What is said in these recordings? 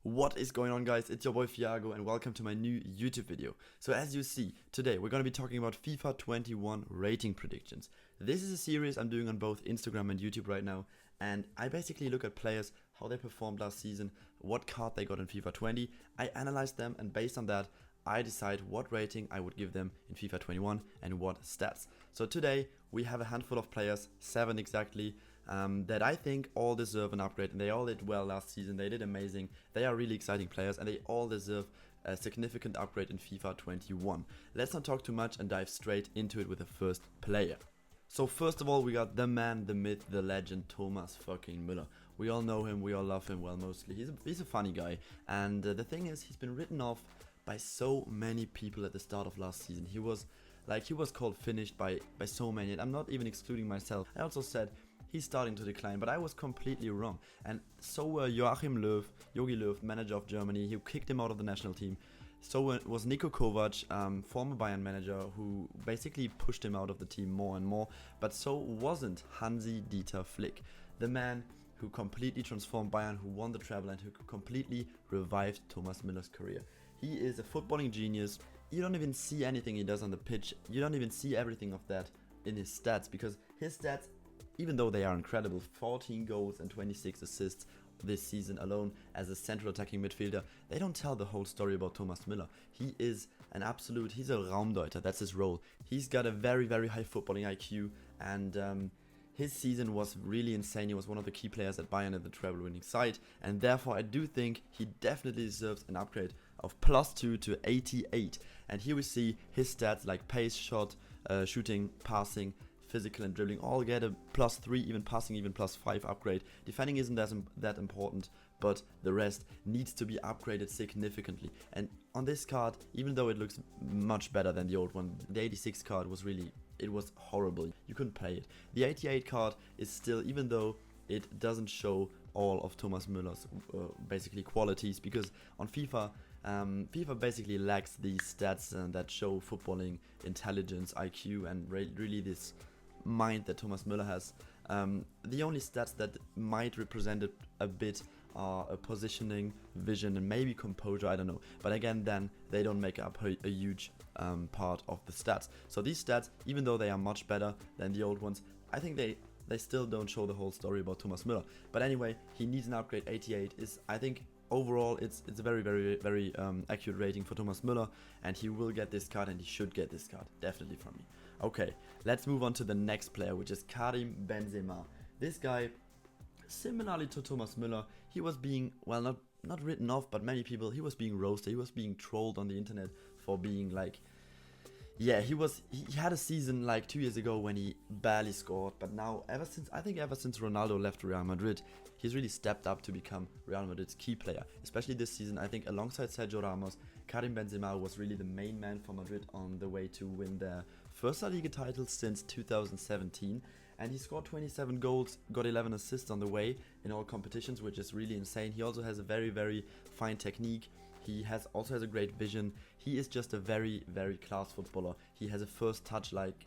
What is going on, guys? It's your boy Fiago and welcome to my new YouTube video. So as you see, today we're going to be talking about FIFA 21 rating predictions. This is a series I'm doing on both Instagram and YouTube right now, and I basically look at players, how they performed last season, what card they got in FIFA 20, I analyze them, and based on that I decide what rating I would give them in FIFA 21 and what stats. So today we have a handful of players, 7 exactly, that I think all deserve an upgrade, and they all did well last season. They did amazing. They are really exciting players and they all deserve a significant upgrade in FIFA 21. Let's not talk too much and dive straight into it with the first player. So first of all, we got the man, the myth, the legend, Thomas fucking Muller. We all know him, we all love him, well, mostly. He's a funny guy, and the thing is, he's been written off by so many people at the start of last season. He was called finished by so many, and I'm not even excluding myself. I also said he's starting to decline, but I was completely wrong. And so were Jogi Löw, manager of Germany, who kicked him out of the national team. So was Niko Kovac, former Bayern manager, who basically pushed him out of the team more and more. But so wasn't Hansi-Dieter Flick, the man who completely transformed Bayern, who won the treble and who completely revived Thomas Müller's career. He is a footballing genius. You don't even see anything he does on the pitch. You don't even see everything of that in his stats, because his stats, even though they are incredible, 14 goals and 26 assists this season alone as a central attacking midfielder, they don't tell the whole story about Thomas Müller. He is he's a Raumdeuter, that's his role. He's got a very, very high footballing IQ, and his season was really insane. He was one of the key players at Bayern at the treble winning side, and therefore I do think he definitely deserves an upgrade of +2 to 88. And here we see his stats like pace, shot, shooting, passing, physical and dribbling all get a +3, even passing even +5 upgrade. Defending isn't that important, but the rest needs to be upgraded significantly. And on this card, even though it looks much better than the old one, the 86 card was it was horrible. You couldn't play it. The 88 card is still, even though it doesn't show all of Thomas Müller's basically qualities, because on FIFA basically lacks these stats that show footballing intelligence, IQ, and really this mind that Thomas Müller has. The only stats that might represent it a bit are a positioning, vision, and maybe composure, I don't know. But again, then they don't make up a huge part of the stats. So these stats, even though they are much better than the old ones, I think they still don't show the whole story about Thomas Müller. But anyway, he needs an upgrade. 88 is, I think, overall it's a very, very, very accurate rating for Thomas Müller, and he will get this card, and he should get this card, definitely from me. Okay, let's move on to the next player, which is Karim Benzema. This guy, similarly to Thomas Müller, he was being, well, not written off, but many people, he was being roasted, he was being trolled on the internet for being like, yeah, he had a season like 2 years ago when he barely scored, but now ever since Ronaldo left Real Madrid, he's really stepped up to become Real Madrid's key player. Especially this season, I think alongside Sergio Ramos, Karim Benzema was really the main man for Madrid on the way to win their first La Liga title since 2017. And he scored 27 goals, got 11 assists on the way in all competitions, which is really insane. He also has a very, very fine technique. He also has a great vision. He is just a very, very class footballer. He has a first touch like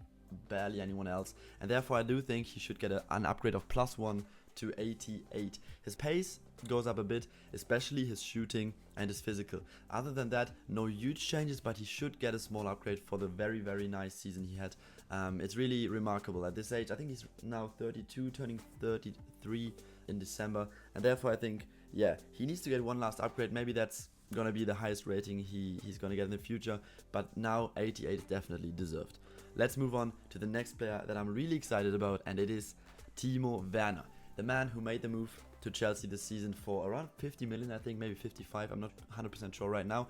barely anyone else. And therefore I do think he should get an upgrade of +1 to 88. His pace goes up a bit, especially his shooting and his physical. Other than that, no huge changes, but he should get a small upgrade for the very, very nice season he had. It's really remarkable at this age. I think he's now 32, turning 33 in December, and therefore I think, yeah, he needs to get one last upgrade. Maybe that's gonna be the highest rating he's gonna get in the future, but now 88 is definitely deserved. Let's move on to the next player that I'm really excited about, and it is Timo Werner, the man who made the move to Chelsea this season for around 50 million, I think, maybe 55, I'm not 100% sure right now,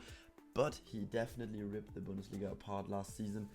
but he definitely ripped the Bundesliga apart last season.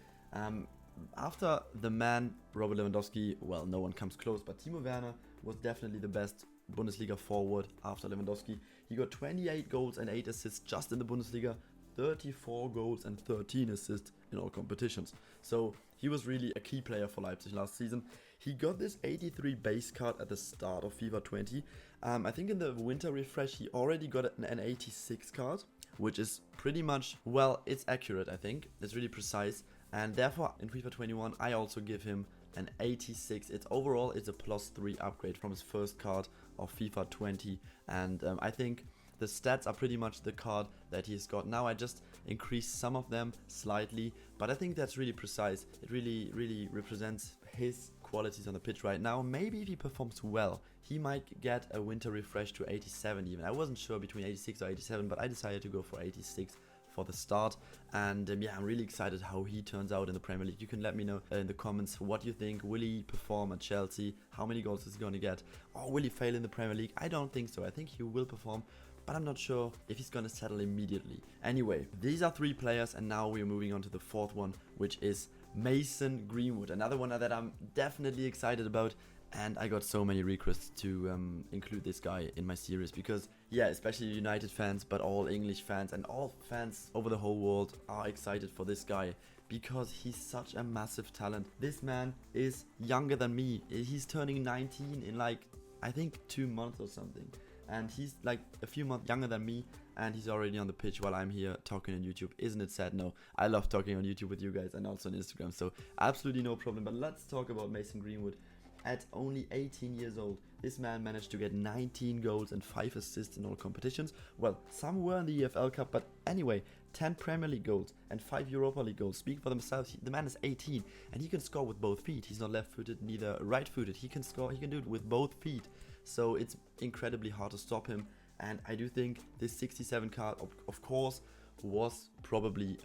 After the man, Robert Lewandowski, well, no one comes close, but Timo Werner was definitely the best Bundesliga forward after Lewandowski. He got 28 goals and 8 assists just in the Bundesliga, 34 goals and 13 assists in all competitions. So he was really a key player for Leipzig last season. He got this 83 base card at the start of FIFA 20. I think in the winter refresh he already got an 86 card, which is pretty much, well, it's accurate, I think. It's really precise. And therefore in FIFA 21 I also give him an 86. It's overall it's a +3 upgrade from his first card of FIFA 20, and I think The stats are pretty much the card that he's got now. I just increased some of them slightly, but I think that's really precise. It really represents his qualities on the pitch right now. Maybe if he performs well, he might get a winter refresh to 87 even. I wasn't sure between 86 or 87, but I decided to go for 86 for the start. And yeah, I'm really excited how he turns out in the Premier League. You can let me know in the comments what you think. Will he perform at Chelsea? How many goals is he going to get? Or will he fail in the Premier League? I don't think so. I think he will perform, but I'm not sure if he's going to settle immediately. Anyway, these are 3 players, and now we're moving on to the 4th one, which is Mason Greenwood. Another one that I'm definitely excited about. And I got so many requests to include this guy in my series because, yeah, especially United fans, but all English fans and all fans over the whole world are excited for this guy because he's such a massive talent. This man is younger than me. He's turning 19 in like, I think 2 months or something. And he's like a few months younger than me, and he's already on the pitch while I'm here talking on YouTube. Isn't it sad? No, I love talking on YouTube with you guys and also on Instagram, so absolutely no problem. But let's talk about Mason Greenwood. At only 18 years old, this man managed to get 19 goals and 5 assists in all competitions. Well, some were in the EFL Cup, but anyway, 10 Premier League goals and 5 Europa League goals speak for themselves. The man is 18 and he can score with both feet. He's not left-footed, neither right-footed. He can score, he can do it with both feet. So it's incredibly hard to stop him. And I do think this 67 card, of course, was probably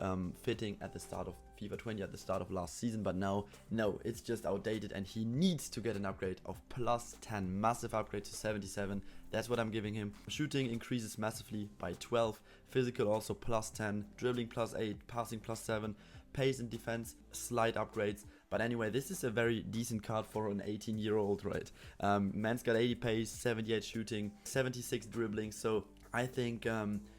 fitting at the start of FIFA 20, at the start of last season, but now, no, it's just outdated and he needs to get an upgrade of plus 10, massive upgrade to 77. That's what I'm giving him. Shooting increases massively by 12, physical also plus 10, dribbling plus 8, passing plus 7, pace and defense, slight upgrades. But anyway, this is a very decent card for an 18-year-old, right? Man's got 80 pace, 78 shooting, 76 dribbling, so I think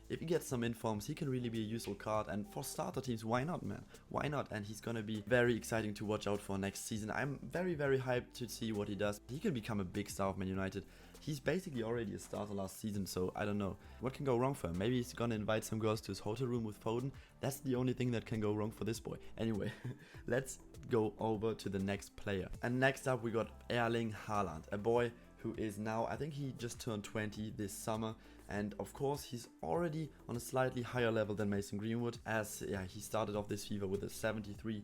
if he gets some informs, he can really be a useful card. And for starter teams, why not, man? Why not? And he's gonna be very exciting to watch out for next season. I'm very hyped to see what he does. He can become a big star of Man United. He's basically already a starter last season, so I don't know. What can go wrong for him? Maybe he's gonna invite some girls to his hotel room with Foden. That's the only thing that can go wrong for this boy. Anyway, let's go over to the next player. And next up, we got Erling Haaland, a boy who is now, I think he just turned 20 this summer. And of course, he's already on a slightly higher level than Mason Greenwood, as yeah, he started off this FIFA with a 73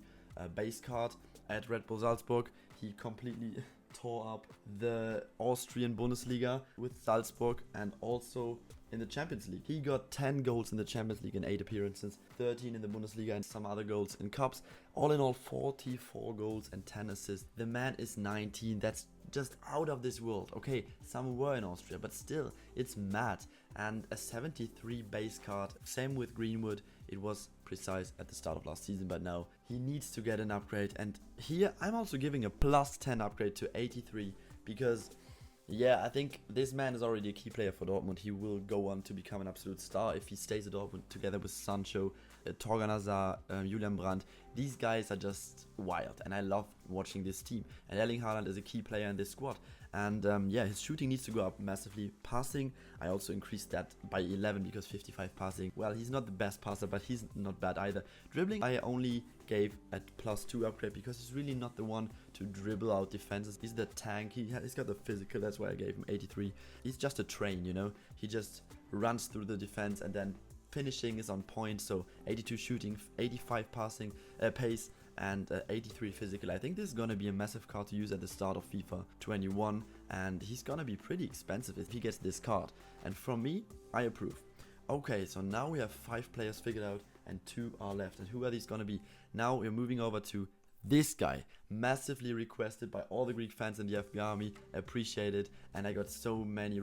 base card at Red Bull Salzburg. He completely tore up the Austrian Bundesliga with Salzburg and also in the Champions League. He got 10 goals in the Champions League in 8 appearances, 13 in the Bundesliga and some other goals in cups. All in all, 44 goals and 10 assists. The man is 19. That's just out of this world. Okay, some were in Austria, but still, it's mad. And a 73 base card. Same with Greenwood. It was precise at the start of last season, but now he needs to get an upgrade. And here, I'm also giving a plus 10 upgrade to 83 because, yeah, I think this man is already a key player for Dortmund. He will go on to become an absolute star if he stays at Dortmund together with Sancho, Torgan Hazard, Julian Brandt. These guys are just wild, and I love watching this team. And Erling Haaland is a key player in this squad. And yeah, his shooting needs to go up massively. Passing, I also increased that by 11 because 55 passing. Well, he's not the best passer, but he's not bad either. Dribbling, I only gave a plus 2 upgrade because he's really not the one to dribble out defenses. He's the tank. He's got the physical. That's why I gave him 83. He's just a train, you know. He just runs through the defense and then finishing is on point. So 82 shooting, 85 passing pace, and 83 physical. I think this is gonna be a massive card to use at the start of FIFA 21, and he's gonna be pretty expensive if he gets this card. And from me, I approve. Okay, so now we have 5 players figured out and 2 are left. And who are these gonna be? Now we're moving over to this guy, massively requested by all the Greek fans in the FB army, appreciated, and I got so many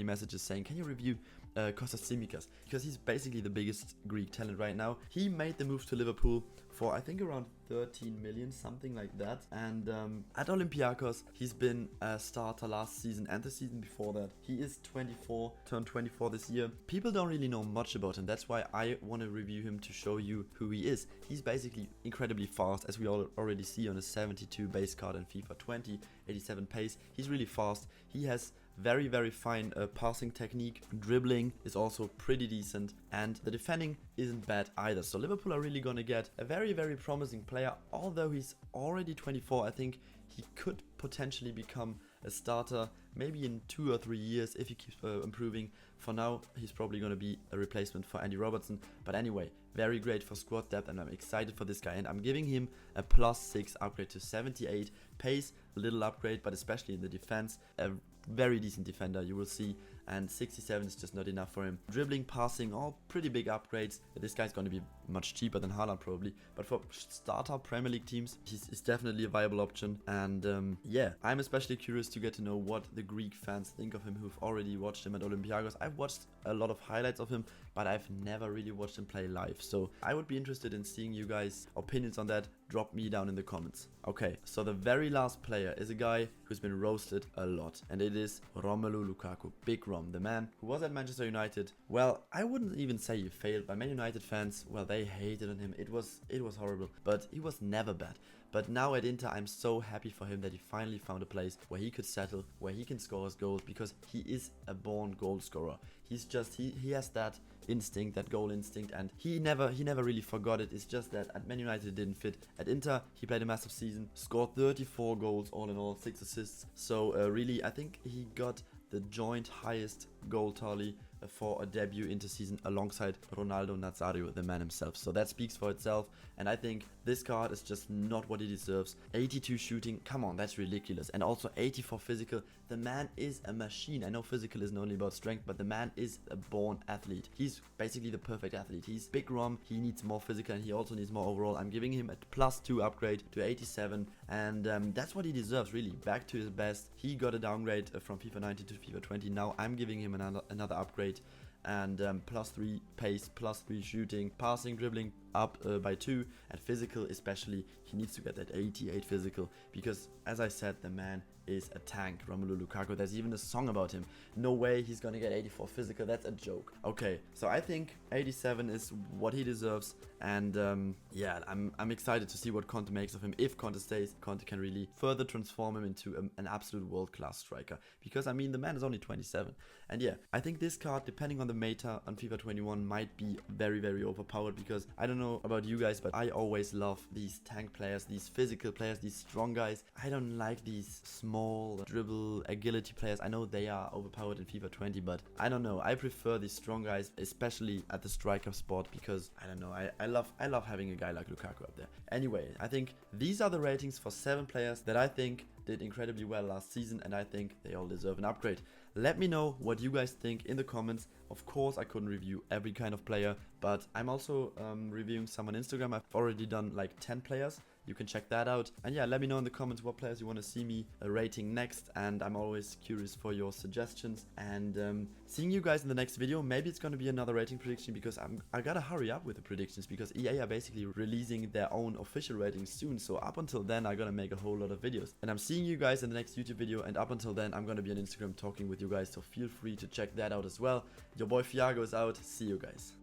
messages saying, can you review Kostas Mitroglou, because he's basically the biggest Greek talent right now. He made the move to Liverpool for I think around 13 million, something like that, and at Olympiacos he's been a starter last season and the season before that. He is 24, turned 24 this year. People don't really know much about him, that's why I want to review him to show you who he is. He's basically incredibly fast, as we already see on a 72 base card in FIFA 20, 87 pace. He's really fast. He has very fine passing technique. Dribbling is also pretty decent, and the defending isn't bad either. So Liverpool are really gonna get a very promising player. Although he's already 24, I think he could potentially become a starter, maybe in 2 or 3 years if he keeps improving. For now, he's probably going to be a replacement for Andy Robertson. But anyway, very great for squad depth, and I'm excited for this guy. And I'm giving him a +6 upgrade to 78. Pace, a little upgrade, but especially in the defense, a very decent defender, you will see. And 67 is just not enough for him. Dribbling, passing, all pretty big upgrades. This guy's going to be much cheaper than Haaland probably. But for starter Premier League teams, he's definitely a viable option. And yeah, I'm especially curious to get to know what the Greek fans think of him who've already watched him at Olympiacos. I've watched a lot of highlights of him, but I've never really watched him play live. So I would be interested in seeing you guys' opinions on that. Drop me down in the comments. Okay, so the very last player is a guy who's been roasted a lot, and it is Romelu Lukaku. Big Rom, the man who was at Manchester United. Well, I wouldn't even say he failed, but Man United fans, well, they hated on him. It was horrible, but he was never bad. But now at Inter, I'm so happy for him that he finally found a place where he could settle, where he can score his goals, because he is a born goal scorer. He's just, he has that instinct, that goal instinct, and he never really forgot it. It's just that at Man United it didn't fit. At Inter, he played a massive season, scored 34 goals all in all, 6 assists. So really, I think he got the joint highest goal tally for a debut Inter season alongside Ronaldo Nazario, the man himself. So that speaks for itself, and I think this card is just not what he deserves. 82 shooting, come on, that's ridiculous. And also 84 physical. The man is a machine. I know physical isn't only about strength, but the man is a born athlete. He's basically the perfect athlete. He's big Rom, he needs more physical, and he also needs more overall. I'm giving him a +2 upgrade to 87, and that's what he deserves, really. Back to his best. He got a downgrade from FIFA 19 to FIFA 20. Now I'm giving him another upgrade, and +3 pace, +3 shooting, passing, dribbling up by 2, and physical especially. He needs to get that 88 physical, because as I said, the man is a tank, Romelu Lukaku. There's even a song about him. No way he's gonna get 84 physical, that's a joke. Okay, so I think 87 is what he deserves, and yeah, I'm excited to see what Conte makes of him. If Conte stays, Conte can really further transform him into an absolute world-class striker, because I mean, the man is only 27. And yeah, I think this card, depending on the meta on FIFA 21, might be very overpowered, because I don't know about you guys, but I always love these tank players, these physical players, these strong guys. I don't like these small dribble agility players. I know they are overpowered in FIFA 20, but I don't know, I prefer these strong guys, especially at the striker spot, because I don't know, I love having a guy like Lukaku up there. Anyway, I think these are the ratings for 7 players that I think did incredibly well last season, and I think they all deserve an upgrade. Let me know what you guys think in the comments. Of course, I couldn't review every kind of player, but I'm also reviewing some on Instagram. I've already done like 10 players. You can check that out. And yeah, let me know in the comments what players you want to see me rating next. And I'm always curious for your suggestions. And seeing you guys in the next video. Maybe it's going to be another rating prediction, because I gotta hurry up with the predictions, because EA are basically releasing their own official ratings soon. So up until then, I'm gonna make a whole lot of videos. And I'm seeing you guys in the next YouTube video. And up until then, I'm gonna be on Instagram talking with you guys. So feel free to check that out as well. Your boy Fiago is out. See you guys.